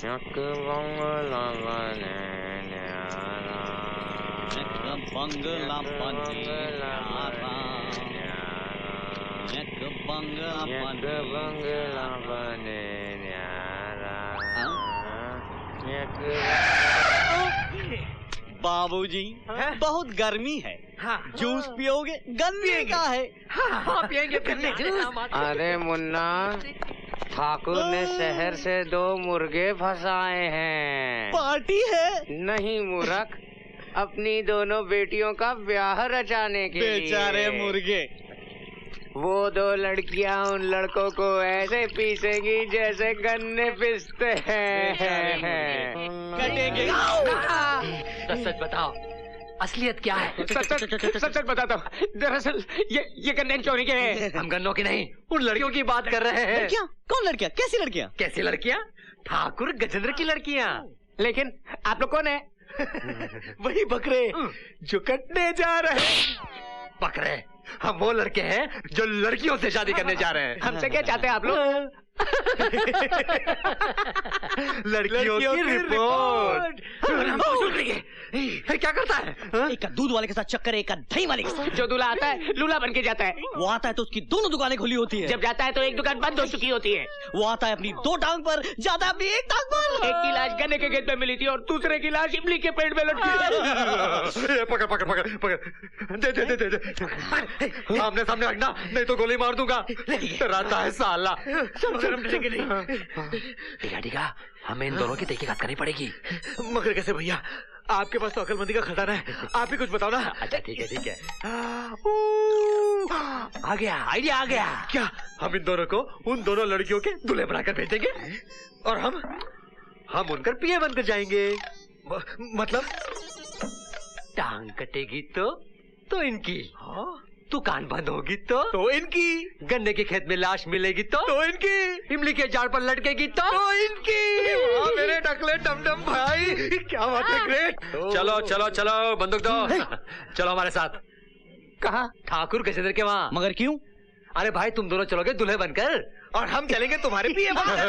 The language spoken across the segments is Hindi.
बंगला बने न्यारा, बंगला बने न्यारा। बाबूजी बहुत गर्मी है, जूस पियोगे? गन्ने का है। हाँ पियेंगे गन्ने जूस। अरे मुन्ना, ठाकुर ने शहर से 2 मुर्गे फंसाए हैं। पार्टी है? नहीं मूर्ख, अपनी दोनों बेटियों का ब्याह रचाने के लिए। बेचारे मुर्गे। वो 2 लड़कियां उन लड़कों को ऐसे पीसेंगी जैसे गन्ने पीसते हैं। कटेंगे। सच बताओ, असलियत क्या है? सच बताता हूँ, दरअसल ये गन्ने चोरी के हैं। हम गन्नों की नहीं, उन लड़कियों की बात कर रहे हैं। लड़कियाँ? कौन लड़कियाँ? कैसी लड़कियाँ? कैसी लड़कियाँ? ठाकुर गजेंद्र की लड़कियाँ। लेकिन आप लोग कौन है? वही बकरे जो कटने जा रहे हैं। बकरे? हम वो लड़के हैं जो लड़कियों से शादी करने जा रहे हैं। हमसे क्या चाहते हैं आप लोग? लड़कियों की रिपोर्ट। क्या करता है? एक का दूध वाले के साथ चक्कर, एक का दही वाले के साथ। जो दूल्हा आता है लूला बन के जाता है। वो आता है तो उसकी दोनों दुकानें खुली होती है। जब जाता है तो एक दुकान बंद हो चुकी होती है। वो आता है अपनी 2 टांग पर, जाता है अपनी 1 टांग पर। एक की लाश गन्ने के खेत में मिली थी और दूसरे की लाश इमली के पेड़ में लटकी थी। पकड़ पकड़ पकड़ पकड़, दे दे दे दे। सामने सामने रखना, नहीं तो गोली मार दूंगा। रहता है साला। ठीक है, हमें इन दोनों की तहकीकात करनी पड़ेगी। मगर कैसे भैया? आपके पास तो अकलमंदी का खजाना है, आप ही कुछ बताओ ना। अच्छा ठीक है। आ गया, आइडिया आ गया। क्या? हम इन दोनों को उन दोनों लड़कियों के दूल्हे बनाकर भेजेंगे और हम उनकर पिए बनकर जाएंगे। मतलब टांग कटेगी तो इनकी, दुकान बंद होगी तो इनकी, गन्ने के खेत में लाश मिलेगी तो इनकी, इमली के झाड़ पर लटकेगी तो इनकी। वाह मेरे टकले डमडम भाई, क्या बात है, ग्रेट। चलो चलो चलो, बंदूक दो। चलो हमारे साथ। कहाँ? ठाकुर गजेंद्र के वहाँ। मगर क्यों? अरे भाई, तुम दोनों चलोगे दूल्हे बनकर और हम चलेंगे तुम्हारे पिए बनकर।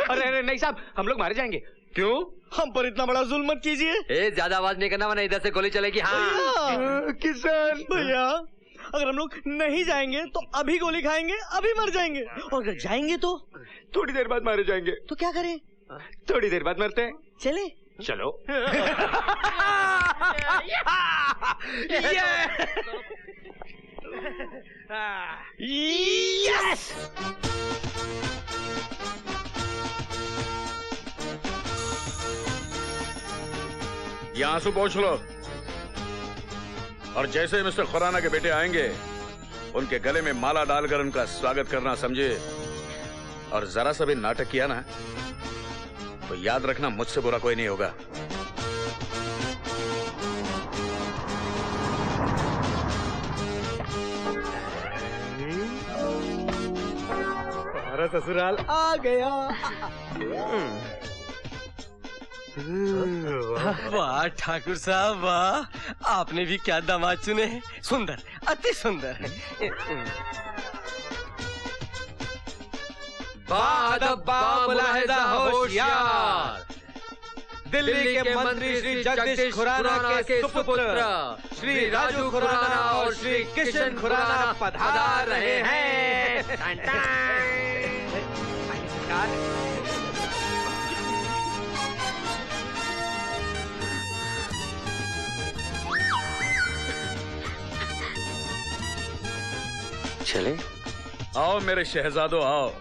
अरे नहीं साहब, हम लोग मारे जाएंगे। क्यों? हम पर इतना बड़ा जुल्म मत कीजिए। ज्यादा आवाज नहीं करना, वरना इधर से गोली चलेगी। हाँ किसान भैया, अगर हम लोग नहीं जाएंगे तो अभी गोली खाएंगे, अभी मर जाएंगे। और अगर जाएंगे तो थोड़ी देर बाद मारे जाएंगे। तो क्या करें? थोड़ी देर बाद मरते हैं। चले? चलो। यस! ये आंसू पोंछ लो, और जैसे मिस्टर खुराना के बेटे आएंगे उनके गले में माला डालकर उनका स्वागत करना, समझे? और जरा सा भी नाटक किया ना तो याद रखना, मुझसे बुरा कोई नहीं होगा। हमारा ससुराल आ गया। वाह ठाकुर साहब वाह, आपने भी क्या दामाद चुने हैं। सुंदर, अति सुंदर। मुलाहिजा होशियार, दिल्ली के मंत्री श्री जगदीश खुराना के सुपुत्र श्री राजू खुराना और श्री किशन खुराना पधार रहे हैं। चले? आओ मेरे शहजादो, आओ।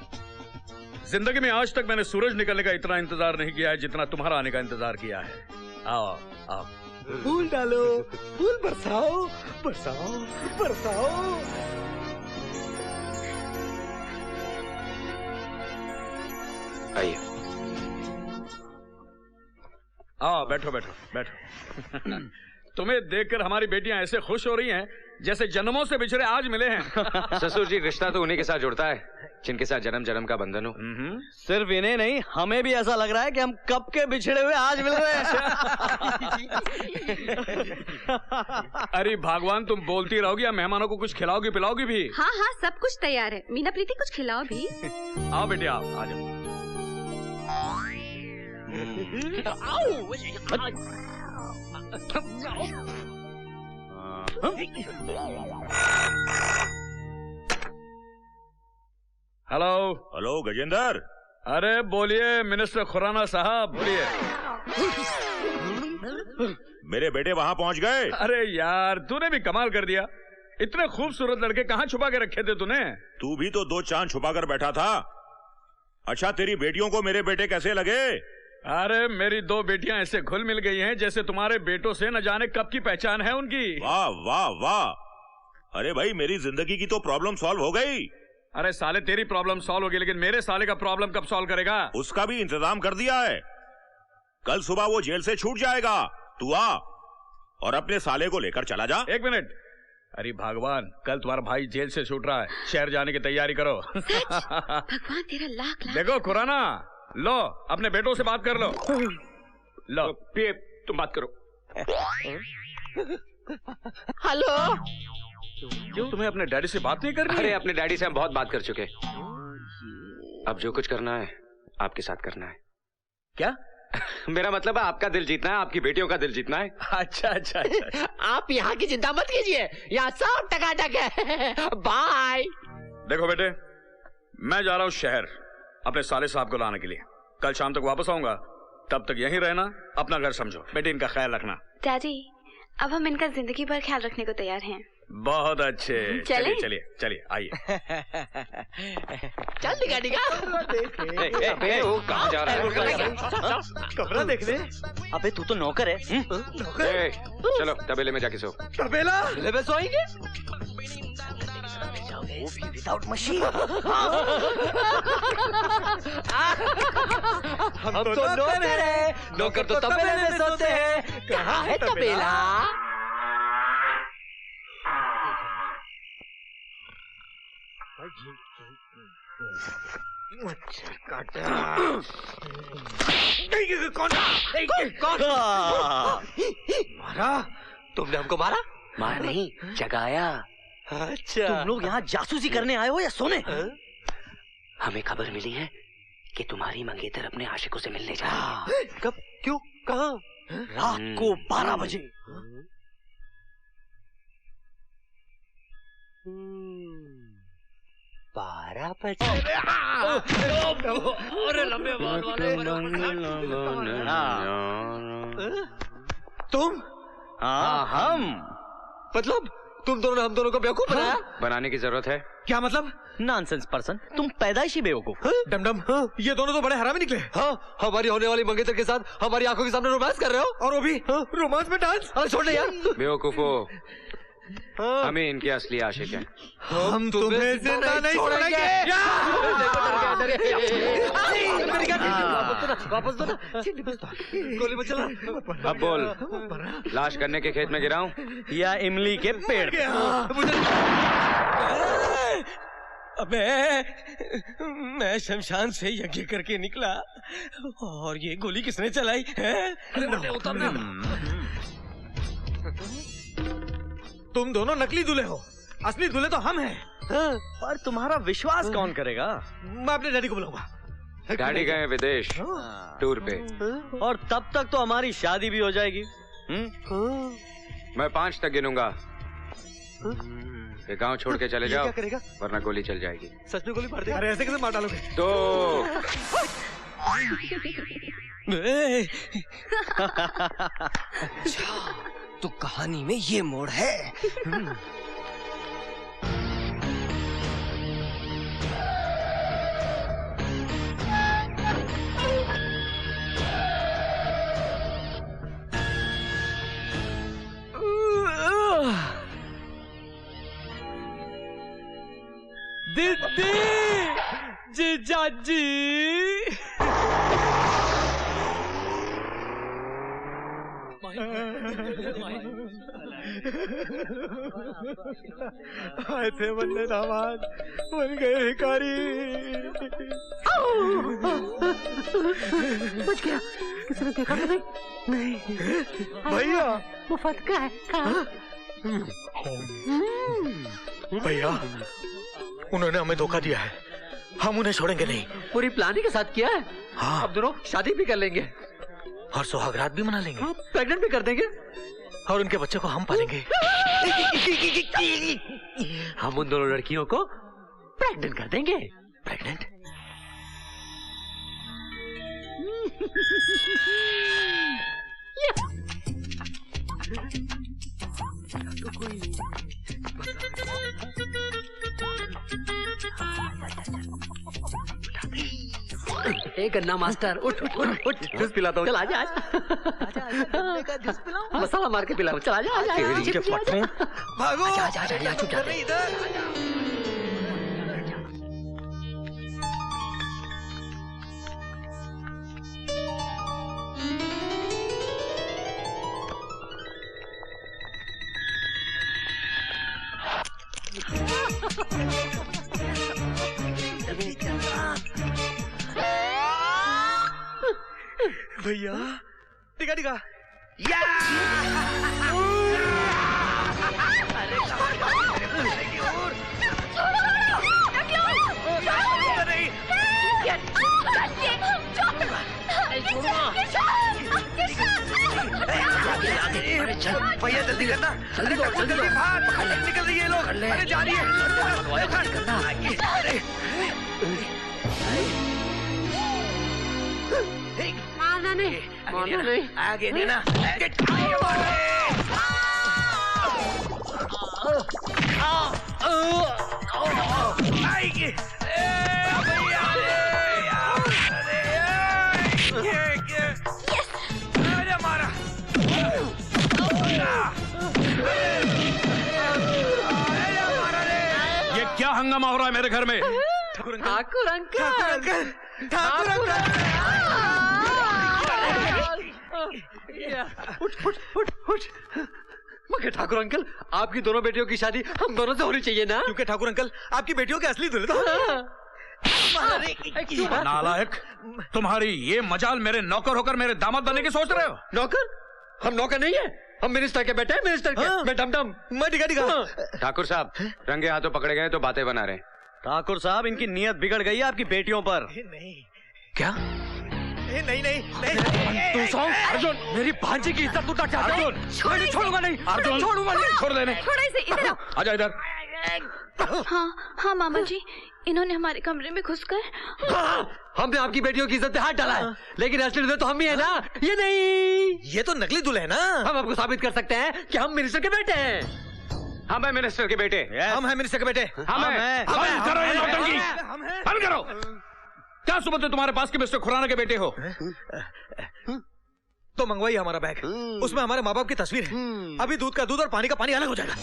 जिंदगी में आज तक मैंने सूरज निकलने का इतना इंतजार नहीं किया है जितना तुम्हारा आने का इंतजार किया है। आओ आओ। फूल डालो, फूल बरसाओ, बरसाओ, बरसाओ। आइए। आओ, बैठो बैठो बैठो। तुम्हें देखकर हमारी बेटियां ऐसे खुश हो रही हैं जैसे जन्मों से बिछड़े आज मिले हैं। ससुर जी, रिश्ता तो उन्हीं के साथ जुड़ता है जिनके साथ जन्म जन्म का बंधन हो। सिर्फ इन्हें नहीं, हमें भी ऐसा लग रहा है कि हम कब के बिछड़े हुए आज मिल रहे हैं। अरे भगवान, तुम बोलती रहोगी या मेहमानों को कुछ खिलाओगी पिलाओगी भी? हाँ हाँ, सब कुछ तैयार है। मीना प्रीति, कुछ खिलाओ भी। आओ बेटी, आओ, आ जाओ। हेलो। हेलो गजेंद्र। अरे बोलिए मिनिस्टर खुराना साहब, बोलिए। मेरे बेटे वहां पहुंच गए। अरे यार तूने भी कमाल कर दिया, इतने खूबसूरत लड़के कहाँ छुपा के रखे थे तूने? तू भी तो 2 चांद छुपा कर बैठा था। अच्छा तेरी बेटियों को मेरे बेटे कैसे लगे? अरे मेरी 2 बेटियां ऐसे घुल मिल गई हैं जैसे तुम्हारे बेटों से न जाने कब की पहचान है उनकी। वाह वाह वाह। अरे भाई मेरी जिंदगी की तो प्रॉब्लम सॉल्व हो गई। अरे साले तेरी प्रॉब्लम सॉल्व होगी, लेकिन मेरे साले का प्रॉब्लम कब सॉल्व करेगा? उसका भी इंतजाम कर दिया है। कल सुबह वो जेल से छूट जाएगा। तू आ और अपने साले को लेकर चला जा। 1 मिनट। अरे भगवान, कल तुम्हारा भाई जेल से छूट रहा है, शहर जाने की तैयारी करो। भगवान तेरा लाख लाख। देखो खुराना, लो अपने बेटों से बात कर लो। लो तुम बात करो। हेलो। क्यों तुम्हें अपने डैडी से बात नहीं करनी? अरे अपने डैडी से हम बहुत बात कर चुके। अब जो कुछ करना है आपके साथ करना है। क्या? मेरा मतलब है आपका दिल जीतना है, आपकी बेटियों का दिल जीतना है। अच्छा अच्छा अच्छा। आप यहाँ की चिंता मत कीजिए, यहाँ सब टकाटक है। बाय। देखो बेटे, मैं जा रहा हूँ शहर अपने साले साहब को लाने के लिए। कल शाम तक वापस आऊंगा, तब तक यहीं रहना, अपना घर समझो। बेटे इनका ख्याल रखना। डैडी अब हम इनका जिंदगी भर ख्याल रखने को तैयार हैं। बहुत अच्छे। चलिए चलिए चलिए आइए। चल निका निका। अबे वो कहाँ जा रहा है? कमरा देख ले। अबे तू तो नौकर है। ए, चलो तबेले में जाके सो। तबेला ले सोएंगे। Without machine. हम तो नौकर है, नौकर तो तबेले में सोते हैं। कहाँ है तबेला? मच्छर काटा। कौन मारा? तुमने हमको मारा? मार नहीं, जगाया। अच्छा तुम लोग यहाँ जासूसी करने आए हो या सोने? हमें खबर मिली है कि तुम्हारी मंगेतर अपने आशिकों से मिलने जा रही है। कब, क्यों, कहाँ? रात को 12 बजे। 12 बजे। अरे लंबे बाल वाले। तुम? हाँ हम। मतलब तुम दोनों ने हम दोनों को बेवकूफ बनाया? बनाने की जरूरत है? क्या मतलब? नॉनसेंस पर्सन, तुम पैदाइशी बेवकूफ। डमडम, ये दोनों तो बड़े हरामी निकले। हाँ, हमारी होने वाली मंगेतर के साथ हमारी आंखों के सामने रोमांस कर रहे हो। और वो भी रोमांस में डांस। अरे छोड़ दे यार। बेवकूफो, हमें इनके असली आशिक हैं। हम तुम्हें जिंदा नहीं छोड़ेंगे। वापस दो ना। गोली मत चला। अब बोल, लाश गन्ने के खेत में गिराऊं या इमली के पेड़? अबे मैं शमशान से यज्ञ करके निकला और ये गोली किसने चलाई है? तुम दोनों नकली दूल्हे हो, असली दूल्हे तो हम हैं। पर तुम्हारा विश्वास कौन करेगा? मैं अपने डैडी को बुलाऊंगा। डैडी गए विदेश टूर पे। और तब तक तो हमारी शादी भी हो जाएगी। मैं 5 तक गिनूंगा। ये गांव छोड़ के चले जाओ, क्या करेगा? वरना गोली चल जाएगी। सच में गोली मार दे। अरे ऐसे कैसे मार डालोगे? तो तो कहानी में ये मोड़ है। दीदी, जीजा जी। आए थे बनने दामाद, बन गए भिखारी। बच गया। किसी ने देखा तो नहीं? भैया, वो फटका है। कहाँ? भैया, उन्होंने हमें धोखा दिया है, हम उन्हें छोड़ेंगे नहीं। पूरी प्लानिंग के साथ किया है। हाँ। अब दोनों शादी भी कर लेंगे। और सुहागरात भी मना लेंगे, प्रेग्नेंट भी कर देंगे और उनके बच्चों को हम पालेंगे। हम उन दोनों लड़कियों को प्रेग्नेंट कर देंगे। प्रेग्नेंट? गन्ना मास्टर उठ उठ उठ उठ, जूस पिलाता हूँ। चल आजा आजा, मसाला मार के पिलाओ। चल आजा आजा, भागो, आजा आजा आजा, चुप जा। भैया टिका टिका भैया जल्दी करना, जल्दी दो, जल्दी दो, निकल रही है लोग, अरे जा रही है। मारना नहीं, आगे देना। ये क्या हंगामा हो रहा है मेरे घर में? ठाकुर अंकल, ठाकुर मगर ठाकुर अंकल, आपकी दोनों बेटियों की शादी हम दोनों से होनी चाहिए ना? क्योंकि ठाकुर अंकल आपकी बेटियों के असली दूल्हे तो नालायक, तुम्हारी ये मजाल मेरे नौकर होकर मेरे दामाद बनने की सोच रहे हो? नौकर? हम नौकर नहीं है, हम मिनिस्टर के बेटे हैं, मिनिस्टर के। मैं डमडम। मैं टिका ठाकुर साहब रंगे हाथों पकड़े गए तो बातें बना रहे। ठाकुर साहब, इनकी नीयत बिगड़ गई है आपकी बेटियों पर। क्या? नहीं अर्जुन, मेरी भांजी की इज्जत लूटना चाहते हो? मैं छोड़ूंगा नहीं, अर्जुन छोड़ूंगा नहीं। छोड़ देने। थोड़ा इसे इधर आओ। आजा इधर। हाँ मामा जी, इन्होंने हमारे कमरे में घुसकर हमने आपकी बेटियों की इज्जत पे हाथ डाला है, लेकिन असली दूल्हे तो हम ही है ना? ये नहीं, ये तो नकली दूल्हे है ना। हम आपको साबित कर सकते हैं कि हम मिनिस्टर के बेटे हैं। हम है मिनिस्टर के बेटे। हम हैं मिनिस्टर के बेटे। हम हैं। बंद करो ये नौटंकी, बंद करो। क्या सुबह तुम्हारे पास के मिस्टर खुराना के बेटे हो? तो मंगवाइए हमारा बैग, उसमें हमारे माँ बाप की तस्वीर है। अभी दूध का दूध और पानी का पानी अलग हो जाएगा।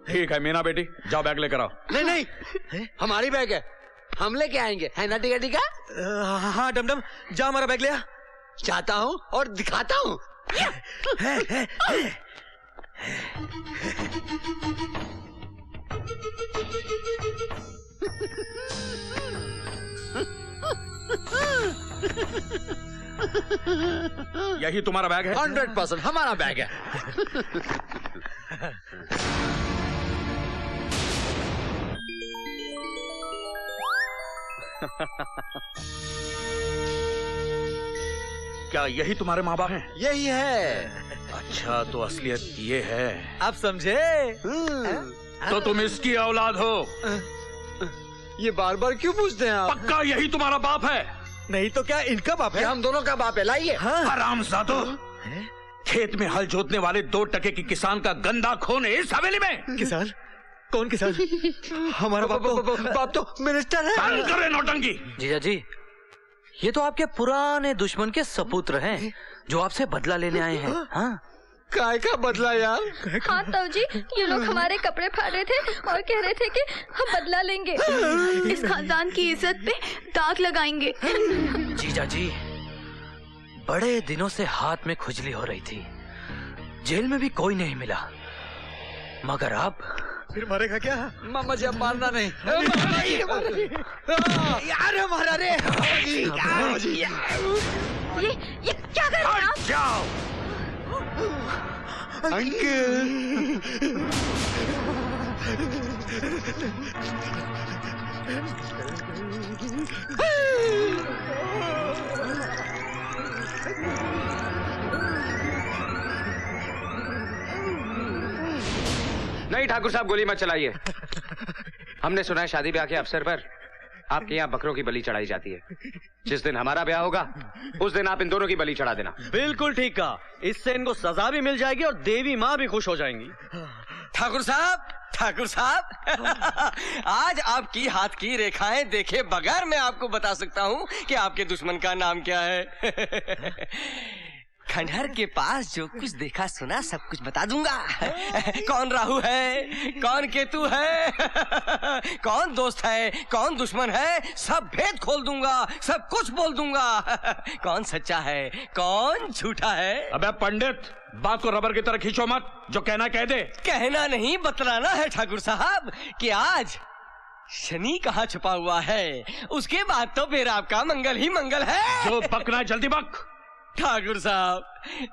ठीक है मीना बेटी, जाओ बैग लेकर आओ। नहीं, हमारी बैग है, हम लेके आएंगे, है ना? टिका टिका। हाँ डमडम, जा हमारा बैग ले आ। चाहता हूँ और दिखाता हूँ। यही तुम्हारा बैग है? 100% हमारा बैग है। क्या यही तुम्हारे माँ बाप हैं? यही है। अच्छा, तो असलियत ये है। आप समझे? तो तुम इसकी औलाद हो? ये बार बार क्यों पूछते हैं आप? पक्का यही तुम्हारा बाप है? नहीं तो क्या इनका बाप है? हम दोनों का बाप है, लाइए। हरामजादो, खेत में हल जोतने वाले 2 टके की किसान का गंदा खून है इस हवेली में। किसान? कौन किसान? हमारा बाप तो मिनिस्टर है। बंद करो नौटंकी। जीजा जी, ये तो आपके पुराने दुश्मन के सपुत्र हैं जो आपसे बदला लेने आए हैं। हाँ, काय का बदला यार? हाँ ताऊ जी, ये लोग हमारे कपड़े फाड़ रहे थे और कह रहे थे कि हम बदला लेंगे, इस खानदान की इज्जत पे दाग लगाएंगे। जीजा जी, बड़े दिनों से हाथ में खुजली हो रही थी, जेल में भी कोई नहीं मिला, मगर अब फिर मरेगा क्या? मामा जी, अब मारना नहीं। यार हमारा रे। ये क्या कर रहे हैं आप? जाओ। अंकल। नहीं ठाकुर साहब, गोली मत चलाइए। हमने सुना है शादी ब्याह के अवसर पर आपके यहाँ बकरों की बलि चढ़ाई जाती है। जिस दिन हमारा ब्याह होगा उस दिन आप इन दोनों की बलि चढ़ा देना। बिल्कुल ठीक कहा। इससे इनको सजा भी मिल जाएगी और देवी माँ भी खुश हो जाएंगी। ठाकुर साहब, ठाकुर साहब, आज आपकी हाथ की रेखाएं देखे बगैर मैं आपको बता सकता हूँ कि आपके दुश्मन का नाम क्या है। खंडहर के पास जो कुछ देखा सुना सब कुछ बता दूंगा। कौन राहु है, कौन केतु है, कौन दोस्त है, कौन दुश्मन है, सब भेद खोल दूंगा, सब कुछ बोल दूंगा। कौन सच्चा है, कौन झूठा है। अबे पंडित, बात को रबर की तरह खींचो मत, जो कहना कह दे। कहना नहीं बतलाना है ठाकुर साहब कि आज शनि कहाँ छुपा हुआ है, उसके बाद तो फिर आपका मंगल ही मंगल है। जो बकना है जल्दी बक। ठाकुर साहब,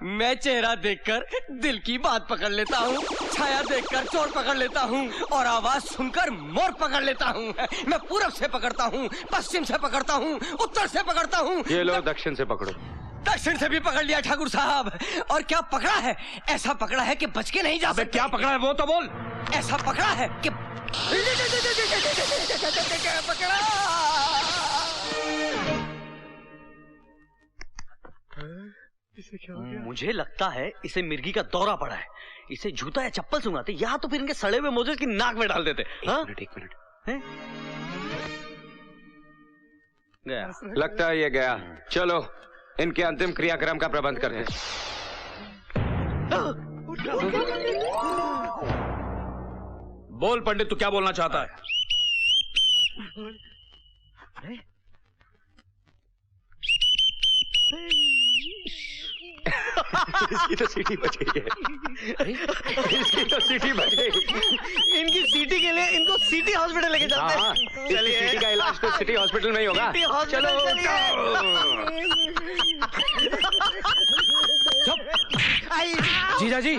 मैं चेहरा देखकर दिल की बात पकड़ लेता हूँ, छाया देखकर चोर पकड़ लेता हूँ और आवाज सुनकर मोर पकड़ लेता हूँ। मैं पूरब से पकड़ता हूँ, पश्चिम से पकड़ता हूँ, उत्तर से पकड़ता हूँ। ये लो दक्षिण से पकड़ो। दक्षिण से भी पकड़ लिया ठाकुर साहब। और क्या पकड़ा है, ऐसा पकड़ा है कि बच के नहीं जा सकते। क्या पकड़ा है वो तो बोल। ऐसा पकड़ा है कि मुझे लगता है इसे मिर्गी का दौरा पड़ा है। इसे जूता या चप्पल सुंघाते या तो फिर इनके सड़े हुए मोजे की नाक में डाल देते। एक मिनट। गया। लगता है ये गया। चलो इनके अंतिम क्रियाक्रम का प्रबंध करते हैं। बोल पंडित, तू क्या बोलना चाहता है? इसकी तो सीटी बच गई है। इसकी तो सीटी बच गई। इनकी सीटी के लिए इनको सिटी हॉस्पिटल लेके जाते हैं। चलिए, सीटी का इलाज तो सिटी हॉस्पिटल में ही होगा। चलो जीजा जी,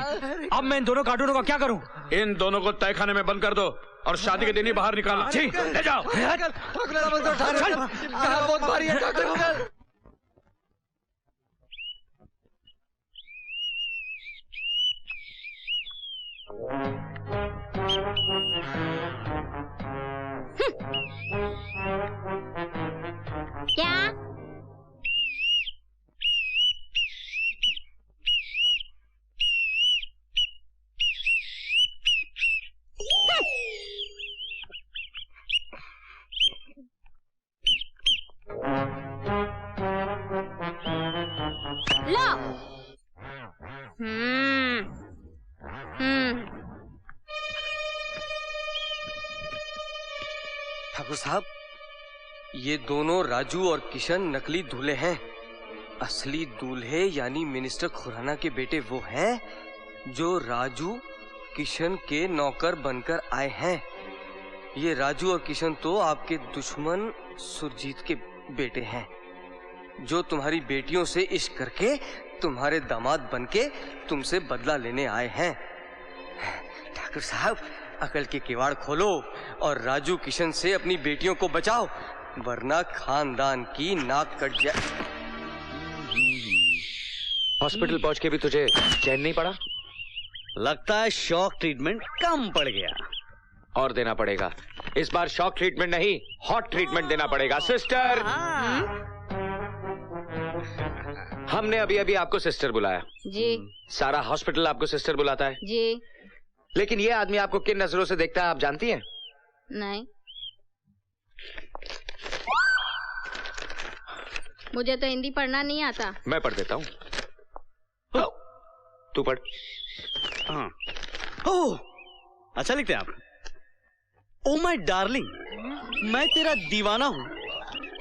अब मैं इन दोनों कार्टूनों का क्या करूं? इन दोनों को तहखाने में बंद कर दो और शादी के दिन ही बाहर निकालो। जी, ले जाओ। बहुत भारी है डॉक्टर। क्या? लो। ठाकुर साहब, ये दोनों राजू और किशन नकली दूल्हे हैं। असली दूल्हे यानी मिनिस्टर खुराना के बेटे वो हैं जो राजू किशन के नौकर बनकर आए हैं। ये राजू और किशन तो आपके दुश्मन सुरजीत के बेटे हैं जो तुम्हारी बेटियों से इश्क करके तुम्हारे दामाद बनके तुमसे बदला लेने आए हैं। ठाकुर साहब, अकल के किवाड़ खोलो और राजू किशन से अपनी बेटियों को बचाओ, वरना खानदान की नाक कट जाए। हॉस्पिटल पहुंच के भी तुझे चैन नहीं पड़ा? लगता है शॉक ट्रीटमेंट कम पड़ गया। और देना पड़ेगा। इस बार शॉक ट्रीटमेंट नहीं, हॉट ट्रीटमेंट देना पड़ेगा। सिस्टर, हमने अभी अभी आपको सिस्टर बुलाया। जी। सारा हॉस्पिटल आपको सिस्टर बुलाता है। जी। लेकिन ये आदमी आपको किन नजरों से देखता है आप जानती हैं? नहीं, मुझे तो हिंदी पढ़ना नहीं आता। मैं पढ़ देता हूँ। तू पढ़। हाँ। ओह, अच्छा लिखते हैं आप। ओ माय डार्लिंग, मैं तेरा दीवाना हूँ।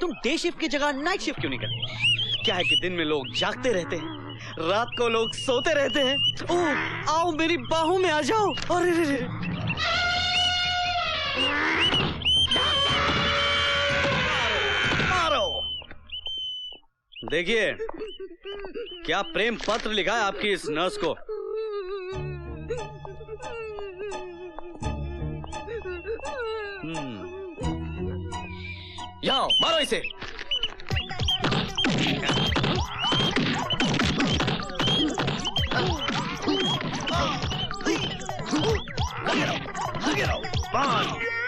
तुम डे शिफ्ट की जगह नाइट शिफ्ट क्यों नहीं करते? क्या है कि दिन में लोग जागते रहते हैं, रात को लोग सोते रहते हैं। ओह, आओ मेरी बाहों में आ जाओ। अरे रे रे। मारो। देखिए क्या प्रेम पत्र लिखा है आपकी इस नर्स को। जाओ मारो इसे। Get out. One.